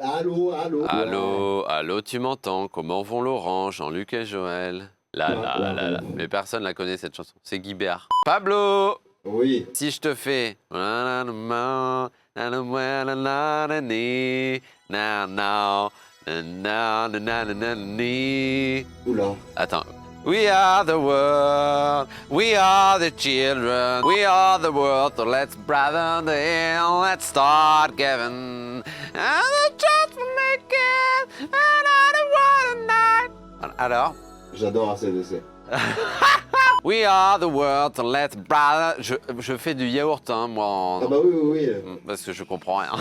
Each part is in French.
Allô, allô. Allô, allô, tu m'entends? Comment vont Laurent, Jean-Luc et Joël? Là. Mais personne la connaît cette chanson. C'est Guy Béard. Pablo! Oui. Si je te fais. Oula. Attends. We are the world, we are the children, we are the world, so let's brother the hill, let's start giving. And the chance will make it, and I don't want tonight. Alors? J'adore ACDC. We are the world, so let's brother. Je fais du yaourt, hein, moi. Ah bah oui. Parce que je comprends rien.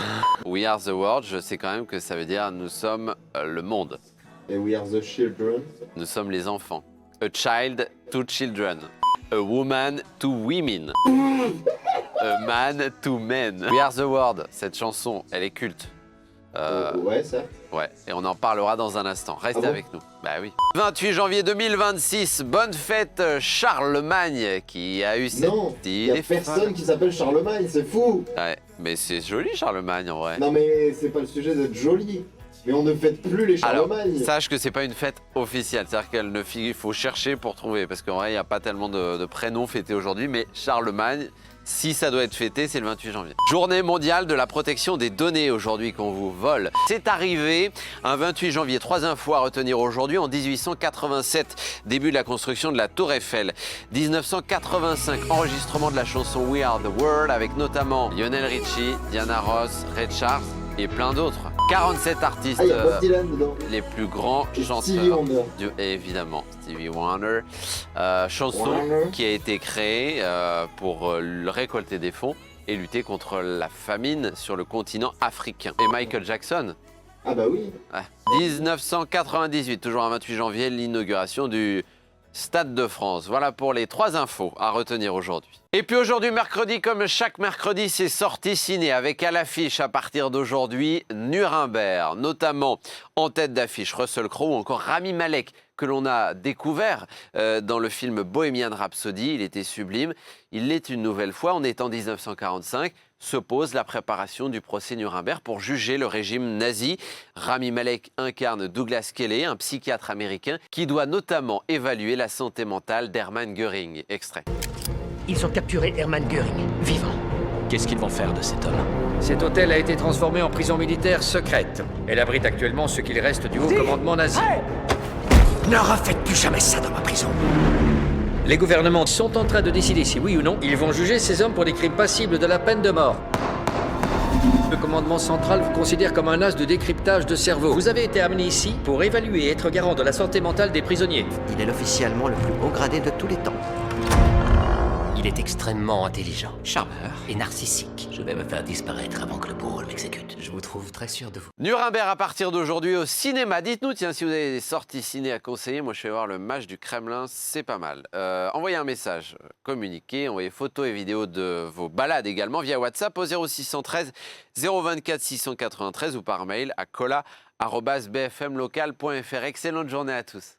We are the world, je sais quand même que ça veut dire nous sommes le monde. Et we are the children. Nous sommes les enfants. A child to children. A woman to women. A man to men. We are the world. Cette chanson, elle est culte. Ouais, ça. Ouais, et on en parlera dans un instant. Restez bon avec nous. Bah oui. 28 janvier 2026, bonne fête Charlemagne qui a eu cette Non, il a personne qui s'appelle Charlemagne, c'est fou. Ouais, mais c'est joli Charlemagne en vrai. Non mais c'est pas le sujet d'être joli. Mais on ne fête plus les Charlemagne. Alors, sache que c'est pas une fête officielle, c'est-à-dire qu'il faut chercher pour trouver, parce qu'en vrai, il n'y a pas tellement de prénoms fêtés aujourd'hui, mais Charlemagne, si ça doit être fêté, c'est le 28 janvier. Journée mondiale de la protection des données aujourd'hui qu'on vous vole. C'est arrivé un 28 janvier. 3 infos à retenir aujourd'hui. En 1887, début de la construction de la Tour Eiffel. 1985, enregistrement de la chanson We Are the World avec notamment Lionel Richie, Diana Ross, Ray Charles et plein d'autres. 47 artistes, Ah, il y a Bob Dylan dedans. les plus grands Et chanteurs. Stevie Wonder. Évidemment, Stevie Wonder. Chanson Wonder. qui a été créée pour récolter des fonds et lutter contre la famine sur le continent africain. Et Michael Jackson. Ah bah oui. Ouais. 1998, toujours un 28 janvier, l'inauguration du Stade de France. Voilà pour les 3 infos à retenir aujourd'hui. Et puis aujourd'hui, mercredi, comme chaque mercredi, c'est sortie ciné avec à l'affiche à partir d'aujourd'hui Nuremberg, notamment en tête d'affiche Russell Crowe ou encore Rami Malek, que l'on a découvert dans le film Bohemian Rhapsody. Il était sublime. Il l'est une nouvelle fois. On est en 1945. Se pose la préparation du procès Nuremberg pour juger le régime nazi. Rami Malek incarne Douglas Kelly, un psychiatre américain qui doit notamment évaluer la santé mentale d'Hermann Göring. Extrait. Ils ont capturé Hermann Göring, vivant. Qu'est-ce qu'ils vont faire de cet homme? Cet hôtel a été transformé en prison militaire secrète. Elle abrite actuellement ce qu'il reste du haut commandement nazi. Ne refaites plus jamais ça dans ma prison. Les gouvernements sont en train de décider si oui ou non ils vont juger ces hommes pour des crimes passibles de la peine de mort. Le commandement central vous considère comme un as de décryptage de cerveau. Vous avez été amené ici pour évaluer et être garant de la santé mentale des prisonniers. Il est l'officier allemand le plus haut gradé de tous les temps. Il est extrêmement intelligent, charmeur et narcissique. Je vais me faire disparaître avant que le bourreau m'exécute. Je vous trouve très sûr de vous. Nuremberg à partir d'aujourd'hui au cinéma. Dites-nous, tiens, si vous avez des sorties ciné à conseiller. Moi, je vais voir le match du Kremlin, c'est pas mal. Envoyez un message, communiquez, envoyez photos et vidéos de vos balades également via WhatsApp au 0613 024 693 ou par mail à cola@bfmlocal.fr. Excellente journée à tous.